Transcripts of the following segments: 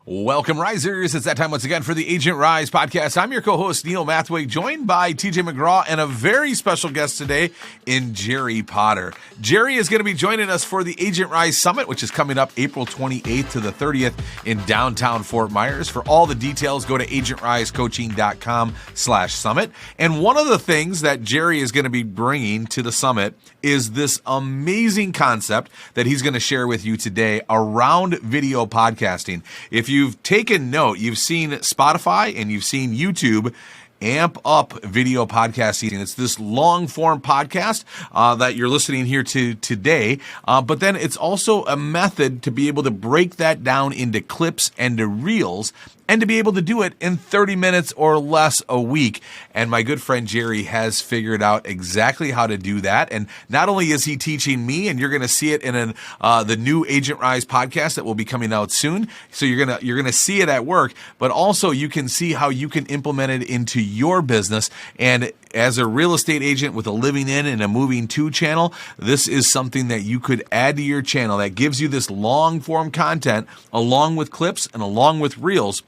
Welcome, Risers. It's that time once again for the Agent Rise podcast. I'm your co-host, Neil Mathwig, joined by TJ McGraw and a very special guest today in Jerry Potter. Jerry is going to be joining us for the Agent Rise Summit, which is coming up April 28th to the 30th in downtown Fort Myers. For all the details, go to agentrisecoaching.com/summit. And one of the things that Jerry is going to be bringing to the summit is this amazing concept that he's going to share with you today around video podcasting. If you've taken note, you've seen Spotify and you've seen YouTube amp up video podcasting. It's this long form podcast that you're listening here to today. But then it's also a method to be able to break that down into clips and to reels, and to be able to do it in 30 minutes or less a week. And my good friend Jerry has figured out exactly how to do that. And not only is he teaching me, and you're going to see it in the new Agent Rise podcast that will be coming out soon. So you're gonna see it at work, but also you can see how you can implement it into your business. And as a real estate agent with a living in and a moving to channel, this is something that you could add to your channel that gives you this long form content along with clips and along with reels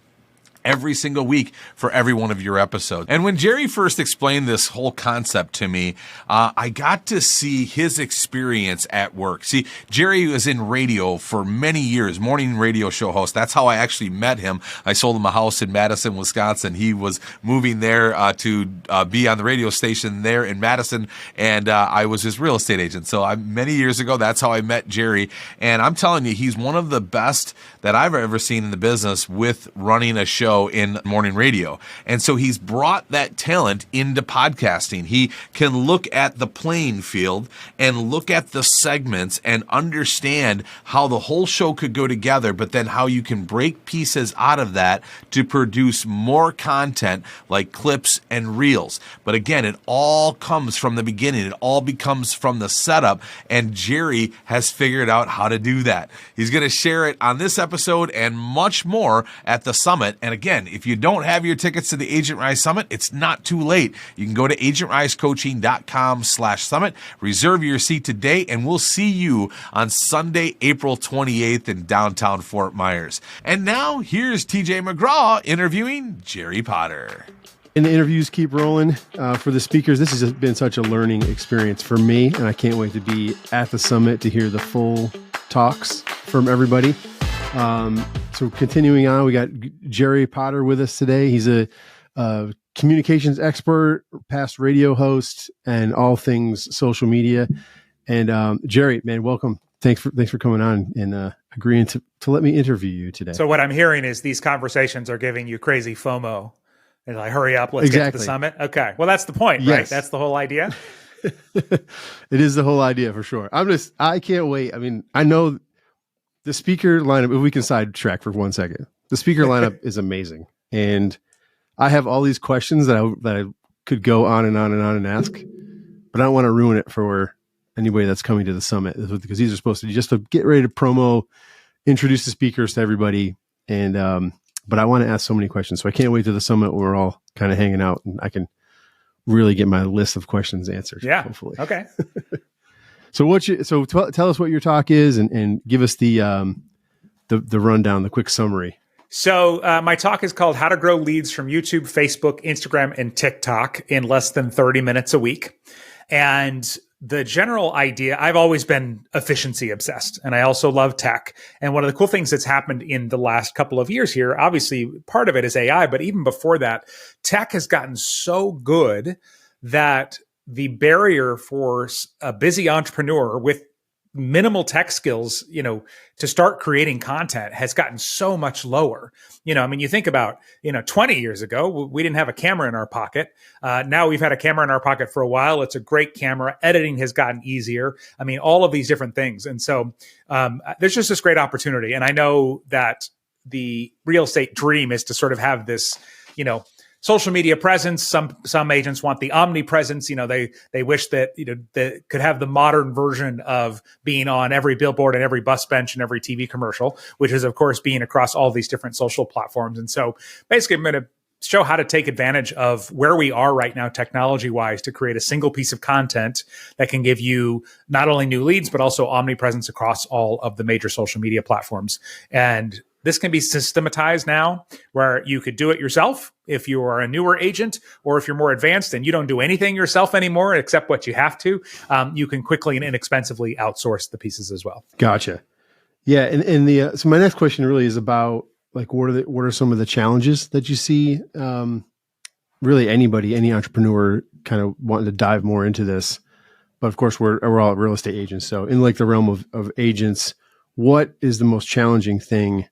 every single week for every one of your episodes. And when Jerry first explained this whole concept to me, I got to see his experience at work. See, Jerry was in radio for many years, morning radio show host. That's how I actually met him. I sold him a house in Madison, Wisconsin. He was moving there to be on the radio station there in Madison, and I was his real estate agent. So many years ago, that's how I met Jerry. And I'm telling you, he's one of the best that I've ever seen in the business with running a show in morning radio. And so he's brought that talent into podcasting. He can look at the playing field and look at the segments and understand how the whole show could go together, but then how you can break pieces out of that to produce more content like clips and reels. But again, it all comes from the beginning. It all becomes from the setup, and Jerry has figured out how to do that. He's going to share it on this episode and much more at the summit. And again, if you don't have your tickets to the Agent Rise Summit, it's not too late. You can go to agentrisecoaching.com/summit, reserve your seat today, and we'll see you on Sunday, April 28th in downtown Fort Myers. And now here's TJ McGraw interviewing Jerry Potter. And the interviews keep rolling for the speakers. This has been such a learning experience for me, and I can't wait to be at the summit to hear the full talks from everybody. So continuing on, we got Jerry Potter with us today. He's a communications expert, past radio host, and all things social media. And Jerry, man, welcome. Thanks for coming on and agreeing to let me interview you today. So what I'm hearing is these conversations are giving you crazy FOMO. And like, hurry up, let's get to the summit. Okay. Well, that's the point, right? Yes. That's the whole idea. It is the whole idea for sure. I can't wait. I mean, I know the speaker lineup, if we can sidetrack for 1 second, the speaker lineup is amazing. And I have all these questions that I could go on and on and on and ask, but I don't want to ruin it for anybody that's coming to the summit, because these are supposed to be just to get ready to promo, introduce the speakers to everybody. And, but I want to ask so many questions. So I can't wait to the summit where we're all kind of hanging out and I can really get my list of questions answered. Yeah. Hopefully. Okay. So tell us what your talk is and give us the rundown, the quick summary. So my talk is called How to Grow Leads from YouTube, Facebook, Instagram, and TikTok in less than 30 minutes a week. And the general idea, I've always been efficiency obsessed, and I also love tech. And one of the cool things that's happened in the last couple of years here, obviously part of it is AI, but even before that, tech has gotten so good that the barrier for a busy entrepreneur with minimal tech skills, to start creating content has gotten so much lower. I mean, you think about, 20 years ago, we didn't have a camera in our pocket. Now we've had a camera in our pocket for a while. It's a great camera. Editing has gotten easier. I mean, all of these different things. And so there's just this great opportunity. And I know that the real estate dream is to sort of have this, social media presence. Some agents want the omnipresence. They wish that they could have the modern version of being on every billboard and every bus bench and every TV commercial, which is of course being across all these different social platforms. And so basically I'm going to show how to take advantage of where we are right now technology-wise to create a single piece of content that can give you not only new leads, but also omnipresence across all of the major social media platforms. And This can be systematized now where you could do it yourself if you are a newer agent, or if you're more advanced and you don't do anything yourself anymore except what you have to, you can quickly and inexpensively outsource the pieces as well. Gotcha. Yeah. And so my next question really is about like, what are some of the challenges that you see? Really any entrepreneur kind of wanting to dive more into this, but of course we're all real estate agents. So in like the realm of agents, what is the most challenging thing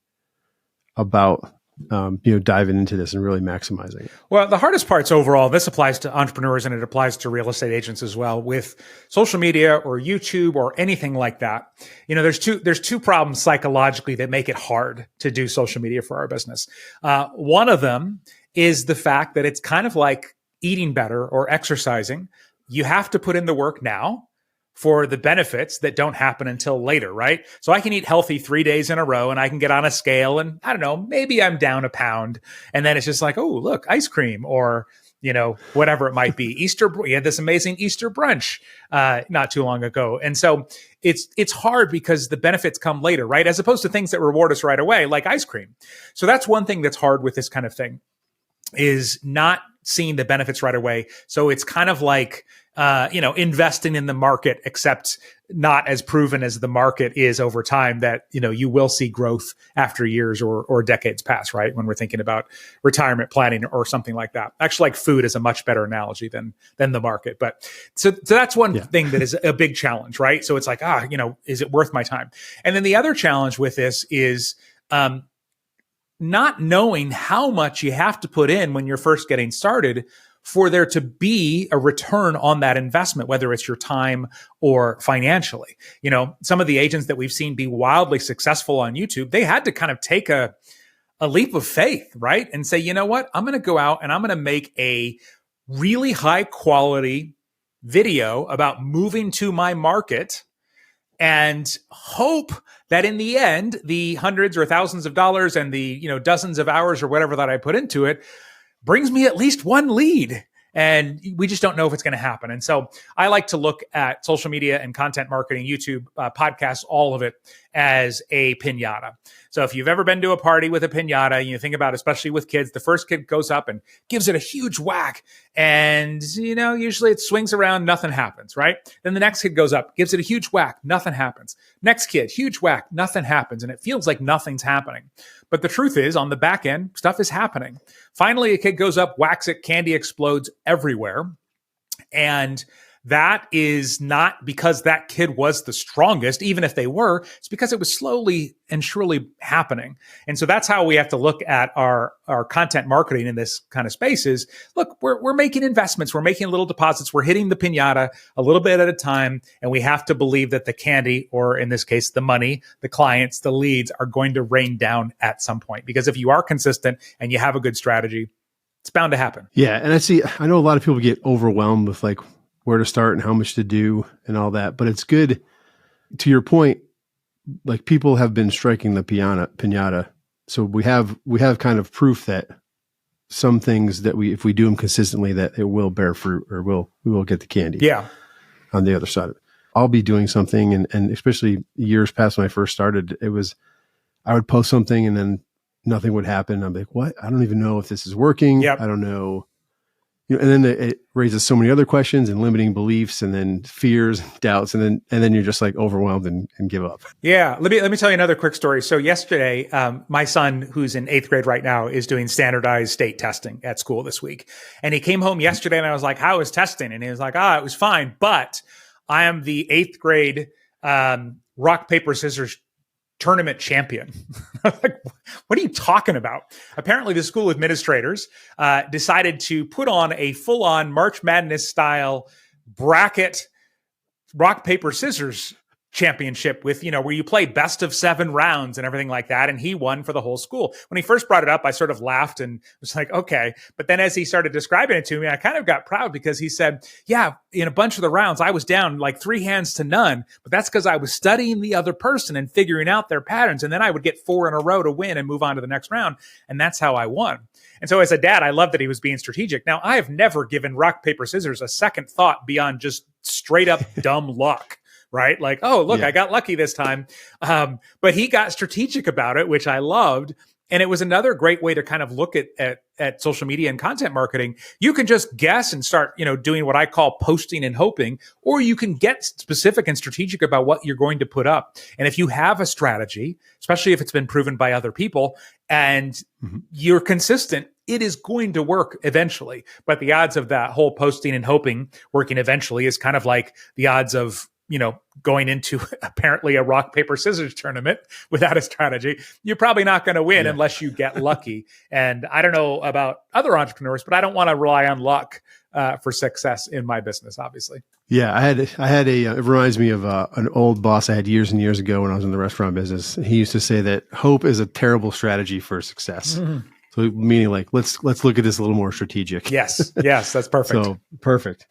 about diving into this and really maximizing it? Well, the hardest parts overall, this applies to entrepreneurs and it applies to real estate agents as well, with social media or YouTube or anything like that. There's two problems psychologically that make it hard to do social media for our business. One of them is the fact that it's kind of like eating better or exercising. You have to put in the work now for the benefits that don't happen until later, right? So I can eat healthy 3 days in a row and I can get on a scale and I don't know, maybe I'm down a pound. And then it's just like, oh, look, ice cream or, whatever it might be. We had this amazing Easter brunch not too long ago. And so it's hard because the benefits come later, right? As opposed to things that reward us right away, like ice cream. So that's one thing that's hard with this kind of thing, is not seeing the benefits right away. So it's kind of like, investing in the market, except not as proven as the market is over time, that, you will see growth after years or decades pass, right? When we're thinking about retirement planning or something like that. Actually, like food is a much better analogy than the market. But so that's one thing that is a big challenge, right? So it's like, is it worth my time? And then the other challenge with this is, not knowing how much you have to put in when you're first getting started for there to be a return on that investment, whether it's your time or financially. Some of the agents that we've seen be wildly successful on YouTube, they had to kind of take a leap of faith, right? And say, you know what, I'm going to go out and I'm going to make a really high quality video about moving to my market and hope that in the end, the hundreds or thousands of dollars and the, dozens of hours or whatever that I put into it brings me at least one lead. And we just don't know if it's going to happen. And so I like to look at social media and content marketing, YouTube, podcasts, all of it as a piñata. So if you've ever been to a party with a piñata, you think about, especially with kids, the first kid goes up and gives it a huge whack. And, usually it swings around, nothing happens, right? Then the next kid goes up, gives it a huge whack, nothing happens. Next kid, huge whack, nothing happens. And it feels like nothing's happening. But the truth is, on the back end, stuff is happening. Finally, a kid goes up, whacks it, candy explodes everywhere. And that is not because that kid was the strongest, even if they were. It's because it was slowly and surely happening. And so that's how we have to look at our content marketing in this kind of space is, look, we're making investments. We're making little deposits. We're hitting the piñata a little bit at a time. And we have to believe that the candy, or in this case, the money, the clients, the leads, are going to rain down at some point. Because if you are consistent and you have a good strategy, it's bound to happen. Yeah. And I know a lot of people get overwhelmed with like where to start and how much to do and all that, but it's good, to your point, like people have been striking the piñata. So we have kind of proof that some things that if we do them consistently, that it will bear fruit, or we will get the candy. Yeah. On the other side of it. I'll be doing something, and especially years past when I first started, I would post something and then nothing would happen. I'm like, what? I don't even know if this is working. Yep. I don't know. And then it raises so many other questions and limiting beliefs, and then fears, doubts, and then you're just like overwhelmed and give up. Yeah. Let me tell you another quick story. So yesterday, my son, who's in 8th grade right now, is doing standardized state testing at school this week. And he came home yesterday and I was like, how was testing? And he was like, it was fine, but I am the 8th grade rock, paper, scissors tournament champion. I was like, what are you talking about? Apparently the school administrators decided to put on a full-on March Madness style bracket rock, paper, scissors championship with, where you play best of 7 rounds and everything like that. And he won for the whole school. When he first brought it up, I sort of laughed and was like, okay. But then as he started describing it to me, I kind of got proud because he said, yeah, in a bunch of the rounds, I was down like 3 hands to none, but that's because I was studying the other person and figuring out their patterns. And then I would get 4 in a row to win and move on to the next round. And that's how I won. And so as a dad, I love that he was being strategic. Now, I have never given rock, paper, scissors a second thought beyond just straight up dumb luck. right? Like, oh, look, Yeah. I got lucky this time. But he got strategic about it, which I loved. And it was another great way to kind of look at social media and content marketing. You can just guess and start, doing what I call posting and hoping, or you can get specific and strategic about what you're going to put up. And if you have a strategy, especially if it's been proven by other people and you're consistent, it is going to work eventually. But the odds of that whole posting and hoping working eventually is kind of like the odds of going into apparently a rock, paper, scissors tournament without a strategy. You're probably not going to win unless you get lucky. And I don't know about other entrepreneurs, but I don't want to rely on luck for success in my business, obviously. Yeah, it reminds me of an old boss I had years and years ago when I was in the restaurant business. He used to say that hope is a terrible strategy for success. Mm-hmm. So meaning like, let's look at this a little more strategic. Yes, that's perfect. So perfect.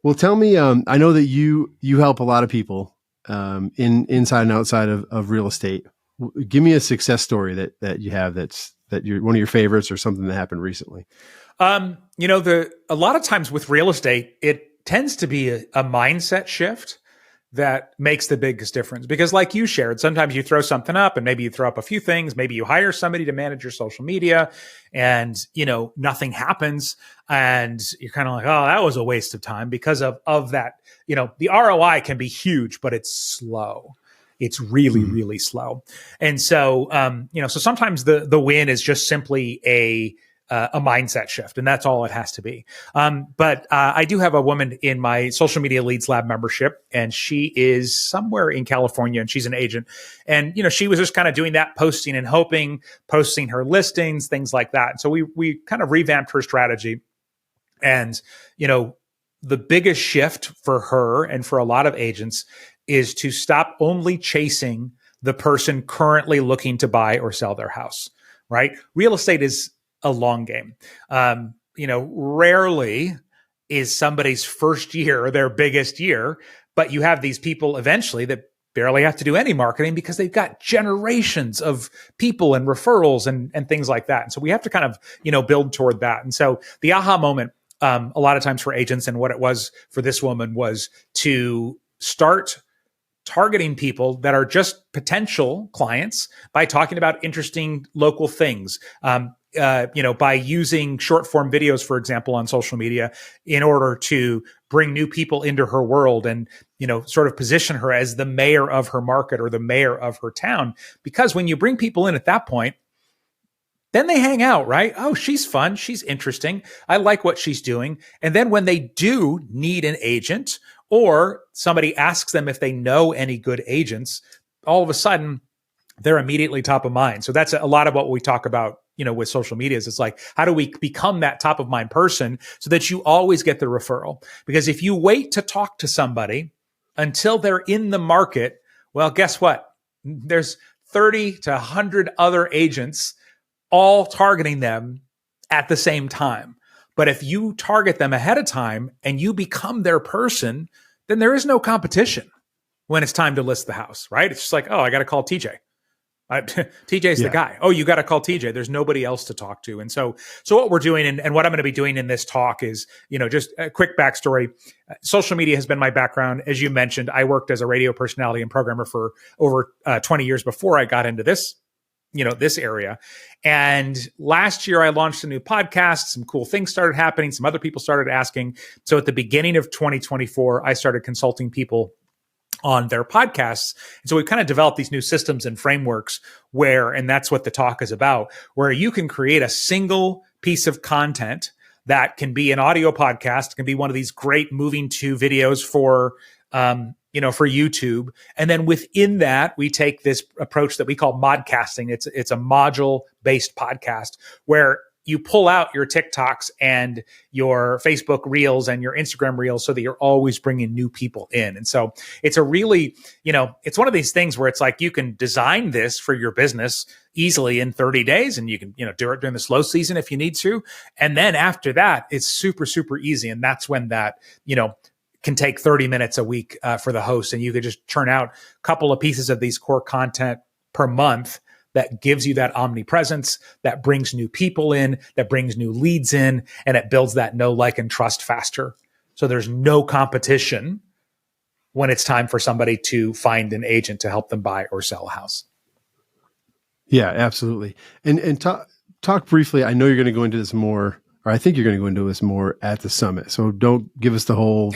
Well, tell me, I know that you help a lot of people inside and outside of real estate. Give me a success story that you have that you're one of your favorites or something that happened recently. A lot of times with real estate, it tends to be a mindset shift that makes the biggest difference. Because like you shared, sometimes you throw something up and maybe you throw up a few things, maybe you hire somebody to manage your social media and, nothing happens. And you're kind of like, oh, that was a waste of time because of that. The ROI can be huge, but it's slow. It's really, really slow. And so, so sometimes the win is just simply a mindset shift, and that's all it has to be. But I do have a woman in my Social Media Leads Lab membership, and she is somewhere in California, and she's an agent. And, she was just kind of doing that, posting and hoping, posting her listings, things like that. And so we kind of revamped her strategy. And, the biggest shift for her and for a lot of agents is to stop only chasing the person currently looking to buy or sell their house, right? Real estate is a long game. Rarely is somebody's first year their biggest year, but you have these people eventually that barely have to do any marketing because they've got generations of people and referrals and things like that. And so we have to kind of, build toward that. And so the aha moment, a lot of times for agents, and what it was for this woman was to start targeting people that are just potential clients by talking about interesting local things. By using short form videos, for example, on social media in order to bring new people into her world and, sort of position her as the mayor of her market or the mayor of her town. Because when you bring people in at that point, then they hang out, right? Oh, she's fun. She's interesting. I like what she's doing. And then when they do need an agent or somebody asks them if they know any good agents, all of a sudden they're immediately top of mind. So that's a lot of what we talk about, with social media is it's like, how do we become that top of mind person so that you always get the referral? Because if you wait to talk to somebody until they're in the market, well, guess what? There's 30 to 100 other agents all targeting them at the same time. But if you target them ahead of time and you become their person, then there is no competition when it's time to list the house, right? It's just like, oh, I got to call TJ. TJ's the guy. Oh, you got to call TJ. There's nobody else to talk to. And so what we're doing and what I'm going to be doing in this talk is, just a quick backstory. Social media has been my background. As you mentioned, I worked as a radio personality and programmer for over 20 years before I got into this area. And last year I launched a new podcast. Some cool things started happening. Some other people started asking. So at the beginning of 2024, I started consulting people on their podcasts. And so we've kind of developed these new systems and frameworks and that's what the talk is about, where you can create a single piece of content that can be an audio podcast, can be one of these great moving to videos for YouTube. And then within that, we take this approach that we call modcasting. It's a module based podcast where you pull out your TikToks and your Facebook reels and your Instagram reels so that you're always bringing new people in. And so it's a really, it's one of these things where it's like you can design this for your business easily in 30 days and you can, do it during the slow season if you need to. And then after that, it's super, super easy. And that's when that, can take 30 minutes a week for the host. And you could just churn out a couple of pieces of these core content per month that gives you that omnipresence, that brings new people in, that brings new leads in, and it builds that know, like, and trust faster. So there's no competition when it's time for somebody to find an agent to help them buy or sell a house. Yeah, absolutely. And talk briefly. I know you're going to go into this more, or I think you're going to go into this more at the summit. So don't give us the whole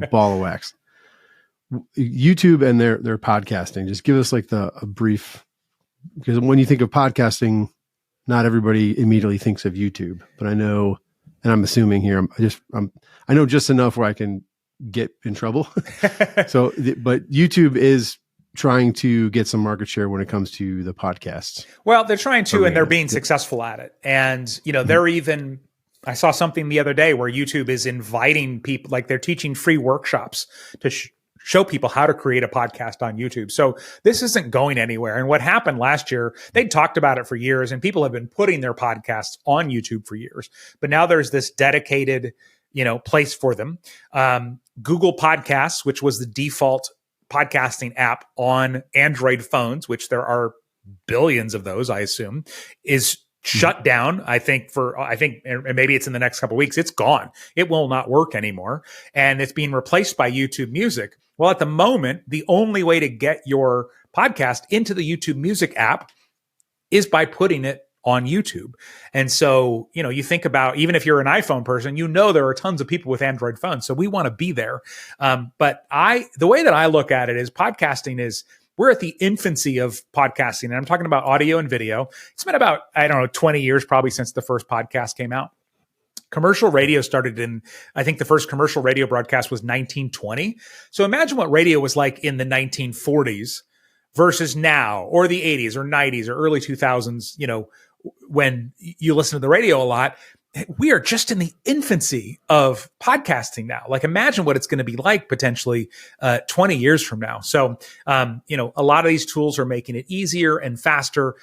ball of wax. YouTube and their podcasting. Just give us like a brief, because when you think of podcasting, not everybody immediately thinks of YouTube. But I know, and I'm assuming here, I know just enough where I can get in trouble. But YouTube is trying to get some market share when it comes to the podcasts. Well, they're trying to, and they're being successful at it. And, they're even, I saw something the other day where YouTube is inviting people, like they're teaching free workshops to show people how to create a podcast on YouTube. So this isn't going anywhere. And what happened last year, they talked about it for years, and people have been putting their podcasts on YouTube for years. But now there's this dedicated, place for them. Google Podcasts, which was the default podcasting app on Android phones, which there are billions of those, I assume, is shut down. I think, and maybe it's in the next couple of weeks, it's gone. It will not work anymore. And it's being replaced by YouTube Music. Well, at the moment, the only way to get your podcast into the YouTube Music app is by putting it on YouTube. And so, you think about, even if you're an iPhone person, there are tons of people with Android phones. So we want to be there. But the way that I look at it is we're at the infancy of podcasting. And I'm talking about audio and video. It's been about, 20 years probably since the first podcast came out. Commercial radio started I think the first commercial radio broadcast was 1920. So imagine what radio was like in the 1940s versus now, or the 80s or 90s or early 2000s, when you listen to the radio a lot. We are just in the infancy of podcasting now. Like, imagine what it's going to be like potentially 20 years from now. So, a lot of these tools are making it easier and faster.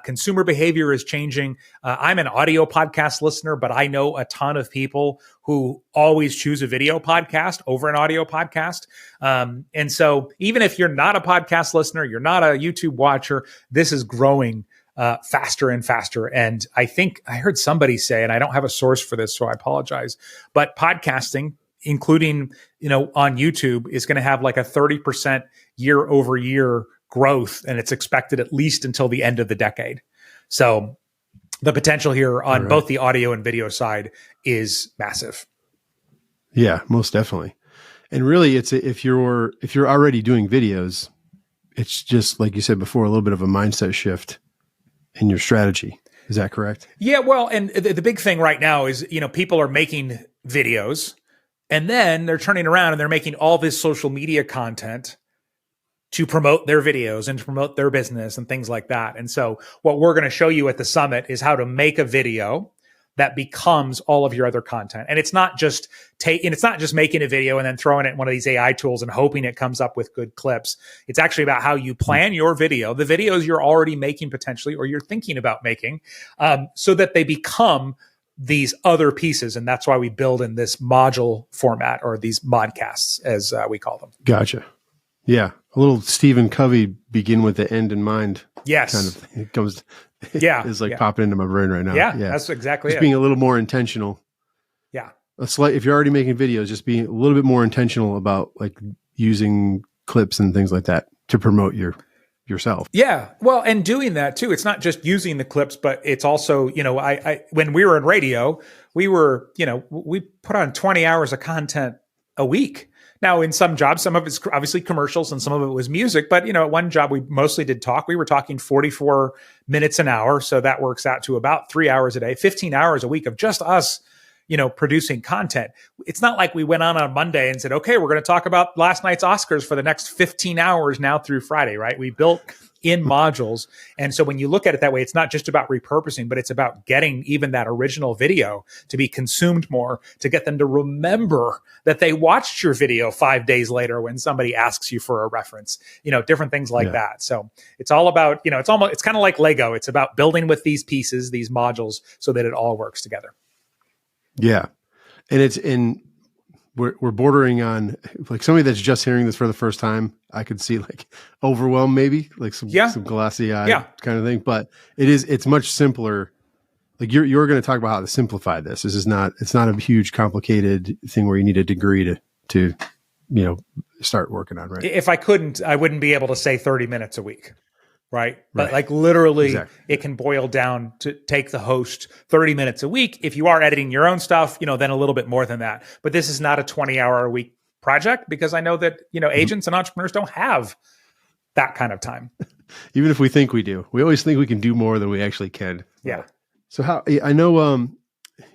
Consumer behavior is changing. I'm an audio podcast listener, but I know a ton of people who always choose a video podcast over an audio podcast. And so even if you're not a podcast listener, you're not a YouTube watcher, this is growing faster and faster. And I think I heard somebody say, and I don't have a source for this, so I apologize, but podcasting, including, on YouTube, is going to have like a 30% year over year growth. And it's expected at least until the end of the decade. So the potential here on both the audio and video side is massive. Yeah, most definitely. And really, it's if you're already doing videos, it's just like you said before, a little bit of a mindset shift in your strategy. Is that correct? Yeah, well, and the big thing right now is, people are making videos and then they're turning around and they're making all this social media content to promote their videos and to promote their business and things like that. And so what we're going to show you at the summit is how to make a video that becomes all of your other content. And it's not just making a video and then throwing it in one of these AI tools and hoping it comes up with good clips. It's actually about how you plan your video, the videos you're already making potentially, or you're thinking about making, so that they become these other pieces. And that's why we build in this module format, or these modcasts, as we call them. Gotcha. Yeah. A little Stephen Covey, begin with the end in mind. Yes. Kind of thing. It comes, is like yeah. popping into my brain right now. Yeah. That's exactly just it. being a little more intentional. Yeah. If you're already making videos, just being a little bit more intentional about like using clips and things like that to promote yourself. Yeah. Well, and doing that too. It's not just using the clips, but it's also, I when we were in radio, we put on 20 hours of content a week. Now, in some jobs, some of it's obviously commercials and some of it was music. But, at one job, we mostly did talk. We were talking 44 minutes an hour. So that works out to about 3 hours a day, 15 hours a week of just us, producing content. It's not like we went on Monday and said, okay, we're going to talk about last night's Oscars for the next 15 hours now through Friday, right? We built in modules. And so when you look at it that way, it's not just about repurposing, but it's about getting even that original video to be consumed more, to get them to remember that they watched your video 5 days later when somebody asks you for a reference, different things like that. So it's all about, it's kind of like Lego. It's about building with these pieces, these modules, so that it all works together. Yeah. And we're bordering on, like, somebody that's just hearing this for the first time, I could see like overwhelm, maybe like some glassy eye kind of thing, but it's much simpler. Like you're going to talk about how to simplify this. It's not a huge complicated thing where you need a degree to start working on, right? If I couldn't, I wouldn't be able to say 30 minutes a week. Right. But Right. like literally Exactly. it can boil down to take the host 30 minutes a week. If you are editing your own stuff, then a little bit more than that. But this is not a 20-hour a week project, because I know that, agents and entrepreneurs don't have that kind of time. Even if we think we do, we always think we can do more than we actually can. Yeah. So I know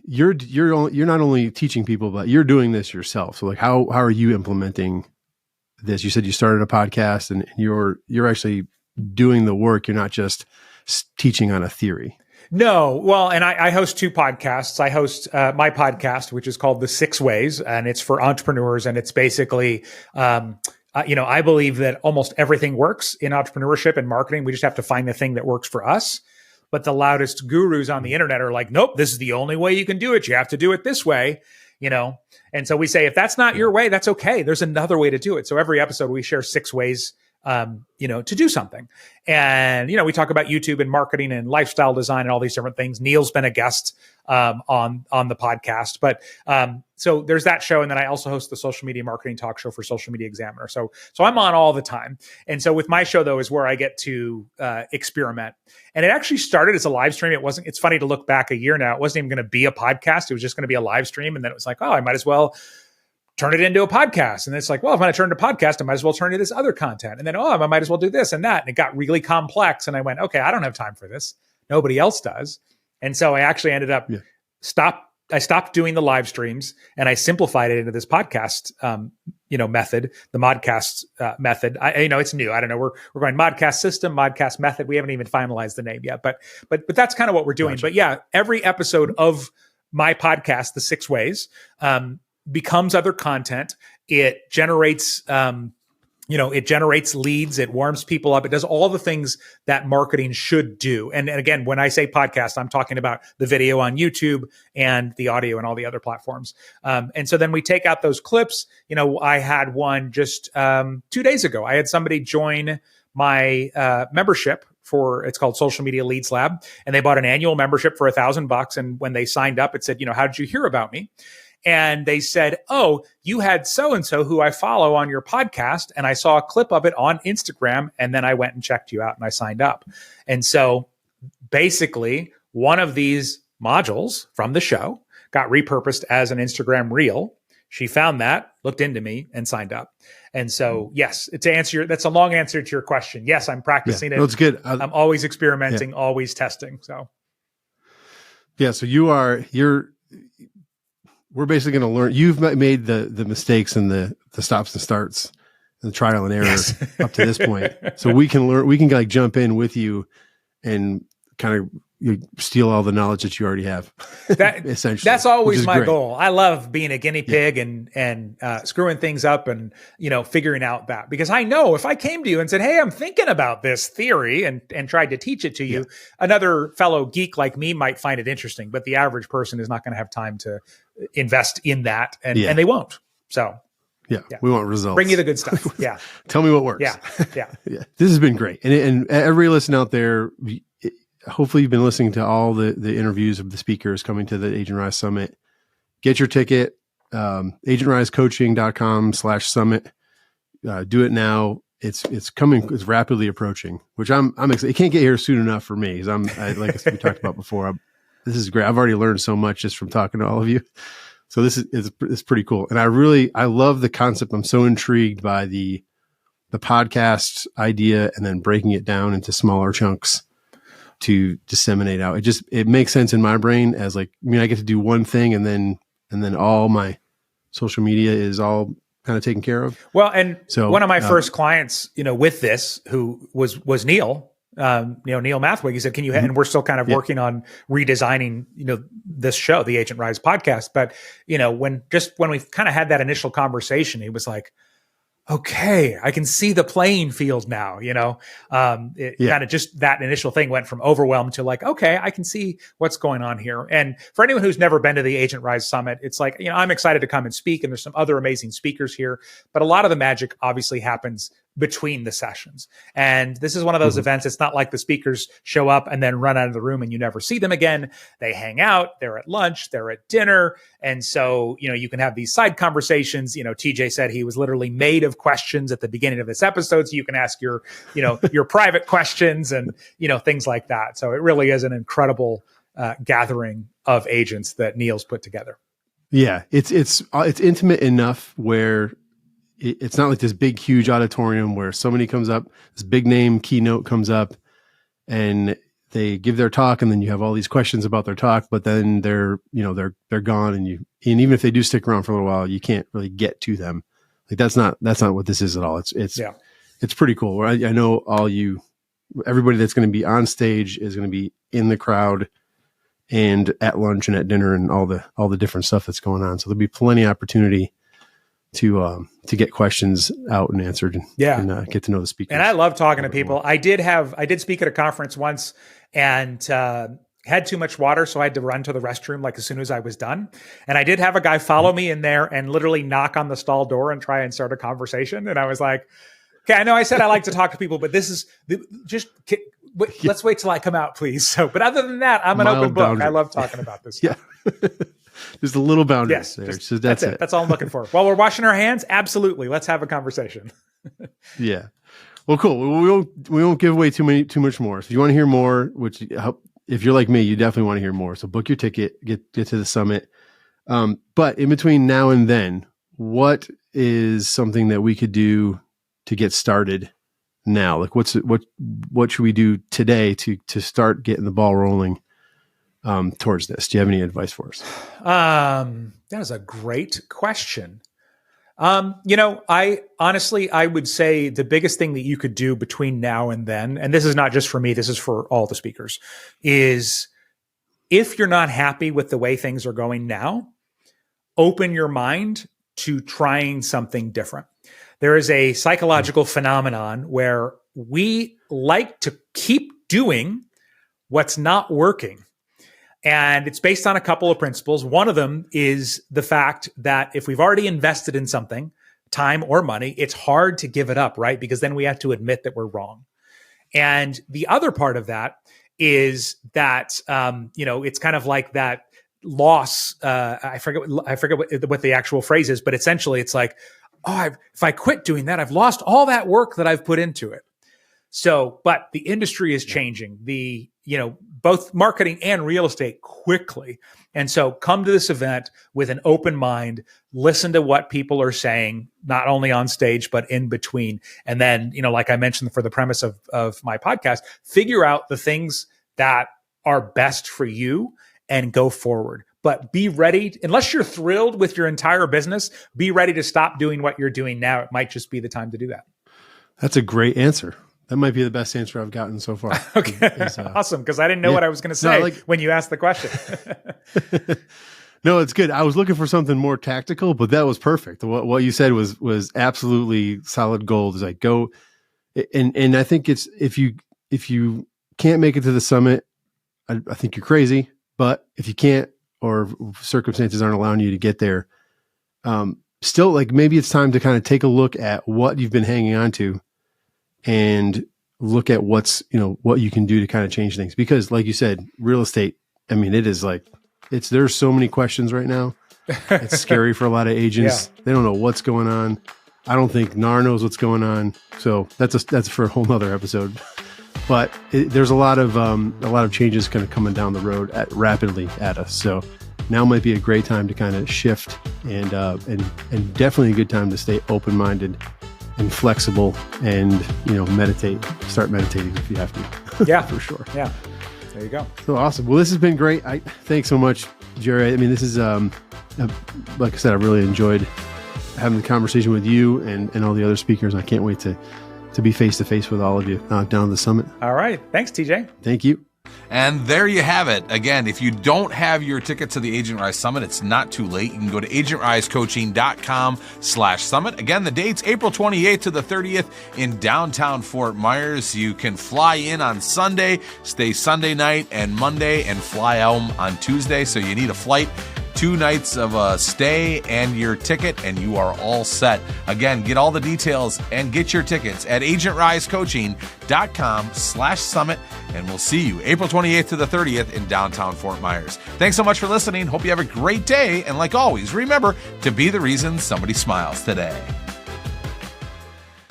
you're not only teaching people, but you're doing this yourself. So like how are you implementing this? You said you started a podcast and you're actually doing the work. You're not just teaching on a theory. No. Well, and I host 2 podcasts. I host my podcast, which is called The 6 Ways, and it's for entrepreneurs. And it's basically, I believe that almost everything works in entrepreneurship and marketing. We just have to find the thing that works for us. But the loudest gurus on the internet are like, nope, this is the only way you can do it. You have to do it this way, And so we say, if that's not your way, that's okay. There's another way to do it. So every episode we share 6 ways to do something. And, we talk about YouTube and marketing and lifestyle design and all these different things. Neil's been a guest on the podcast. But so there's that show. And then I also host the social media marketing talk show for Social Media Examiner. So I'm on all the time. And so with my show, though, is where I get to experiment. And it actually started as a live stream. It's funny to look back a year now. It wasn't even going to be a podcast. It was just going to be a live stream. And then it was like, oh, I might as well turn it into a podcast. And it's like, well, if I turn to podcast, I might as well turn to this other content. And then, I might as well do this and that. And it got really complex. And I went, okay, I don't have time for this. Nobody else does. And so I actually ended up I stopped doing the live streams and I simplified it into this podcast, method, the Modcast method. It's new. I don't know. We're going Modcast system, Modcast method. We haven't even finalized the name yet, but that's kind of what we're doing. Gotcha. But yeah, every episode of my podcast, The 6 Ways, becomes other content. It generates, it generates leads. It warms people up. It does all the things that marketing should do. And again, when I say podcast, I'm talking about the video on YouTube and the audio and all the other platforms. And so then we take out those clips. I had one just 2 days ago. I had somebody join my membership it's called Social Media Leads Lab. And they bought an annual membership for $1,000. And when they signed up, it said, how did you hear about me? And they said, oh, you had so-and-so who I follow on your podcast, and I saw a clip of it on Instagram, and then I went and checked you out and I signed up. And so basically, one of these modules from the show got repurposed as an Instagram reel. She found that, looked into me, and signed up. And so, yes, that's a long answer to your question. Yes, I'm practicing it. No, it's good. I'm always experimenting, always testing. So, yeah. So we're basically going to learn. You've made the mistakes and the stops and starts and the trial and error up to this point. So we can learn, we can like jump in with you and kind of steal all the knowledge that you already have. Essentially. That's always my great. goal. I love being a guinea pig and screwing things up and, figuring out that, because I know if I came to you and said, hey, I'm thinking about this theory and tried to teach it to you, another fellow geek like me might find it interesting, but the average person is not going to have time to invest in that and they won't. So yeah, we want results. Bring you the good stuff. Yeah. Tell me what works. Yeah. This has been great. And every listen out there, hopefully you've been listening to all the interviews of the speakers coming to the Agent Rise Summit. Get your ticket, agentrisecoaching.com/summit. Do it now. It's coming. It's rapidly approaching, which I'm excited. It can't get here soon enough for me because like we talked about before. This is great. I've already learned so much just from talking to all of you. So this is pretty cool. And I love the concept. I'm so intrigued by the podcast idea and then breaking it down into smaller chunks to disseminate out. It makes sense in my brain as I get to do one thing and then all my social media is all kind of taken care of. Well, and so one of my first clients, with this, who was Neil, Neil Mathwig, he said, can you, and we're still kind of working on redesigning, this show, the Agent Rise podcast. But, when we kind of had that initial conversation, he was like, okay, I can see the playing field now, kind of just that initial thing went from overwhelmed to like, okay, I can see what's going on here. And for anyone who's never been to the Agent Rise Summit, it's like, I'm excited to come and speak, and there's some other amazing speakers here, but a lot of the magic obviously happens between the sessions. And this is one of those events. It's not like the speakers show up and then run out of the room and you never see them again. They hang out, they're at lunch, they're at dinner. And so, you can have these side conversations. TJ said he was literally made of questions at the beginning of this episode. So you can ask your private questions and, things like that. So it really is an incredible gathering of agents that Neil's put together. Yeah. It's intimate enough where it's not like this big, huge auditorium where somebody comes up, this big name keynote comes up and they give their talk. And then you have all these questions about their talk, but then they're gone. And even if they do stick around for a little while, you can't really get to them. Like that's not what this is at all. It's pretty cool. I know everybody that's going to be on stage is going to be in the crowd and at lunch and at dinner and all the different stuff that's going on. So there'll be plenty of opportunity to get questions out and answered and get to know the speakers. And I love talking to people. I did speak at a conference once and had too much water, so I had to run to the restroom like as soon as I was done. And I did have a guy follow me in there and literally knock on the stall door and try and start a conversation. And I was like, okay, I know I said I like to talk to people, but this is let's wait till I come out, please. So, but other than that, I'm an open book. I love talking about this stuff. Yeah. Just a little boundary there. So that's it. That's all I'm looking for. While we're washing our hands, absolutely. Let's have a conversation. Yeah. Well, cool. We won't give away too much more. So if you want to hear more, which if you're like me, you definitely want to hear more. So book your ticket, get to the summit. But in between now and then, what is something that we could do to get started now? Like what should we do today to start getting the ball rolling towards this? Do you have any advice for us? That is a great question. I would say the biggest thing that you could do between now and then, and this is not just for me, this is for all the speakers, is if you're not happy with the way things are going now, open your mind to trying something different. There is a psychological phenomenon where we like to keep doing what's not working. And it's based on a couple of principles. One of them is the fact that if we've already invested in something, time or money, it's hard to give it up, right? Because then we have to admit that we're wrong. And the other part of that is that, it's kind of like that loss. I forget what the actual phrase is, but essentially it's like, if I quit doing that, I've lost all that work that I've put into it. So, but the industry is changing, both marketing and real estate quickly. And so come to this event with an open mind, listen to what people are saying, not only on stage, but in between. And then, like I mentioned for the premise of my podcast, figure out the things that are best for you and go forward. But be ready, unless you're thrilled with your entire business, be ready to stop doing what you're doing now. It might just be the time to do that. That's a great answer. That might be the best answer I've gotten so far. Okay. Awesome. Because I didn't know what I was going to say when you asked the question. No, it's good. I was looking for something more tactical, but that was perfect. What you said was absolutely solid gold. Is like go, and I think it's if you can't make it to the summit, I think you're crazy. But if you can't, or circumstances aren't allowing you to get there, still, like maybe it's time to kind of take a look at what you've been hanging on to and look at what you can do to kind of change things. Because like you said, real estate, I mean, it is like, there's so many questions right now. It's scary for a lot of agents. Yeah. They don't know what's going on. I don't think NAR knows what's going on. So that's for a whole nother episode. But there's a lot of changes kind of coming down the road rapidly at us. So now might be a great time to kind of shift and definitely a good time to stay open-minded and flexible and, start meditating if you have to. Yeah, for sure. Yeah. There you go. So awesome. Well, this has been great. Thanks so much, Jerry. I mean, this is, like I said, I really enjoyed having the conversation with you and all the other speakers. I can't wait to be face-to-face with all of you down at the summit. All right. Thanks, TJ. Thank you. And there you have it. Again, if you don't have your ticket to the Agent Rise Summit, it's not too late. You can go to agentrisecoaching.com/summit. Again, the date's April 28th to the 30th in downtown Fort Myers. You can fly in on Sunday, stay Sunday night and Monday, and fly home on Tuesday. So you need a flight 2 nights of a stay and your ticket, and you are all set. Again, get all the details and get your tickets at agentrisecoaching.com/summit, and we'll see you April 28th to the 30th in downtown Fort Myers. Thanks so much for listening. Hope you have a great day, and like always, remember to be the reason somebody smiles today.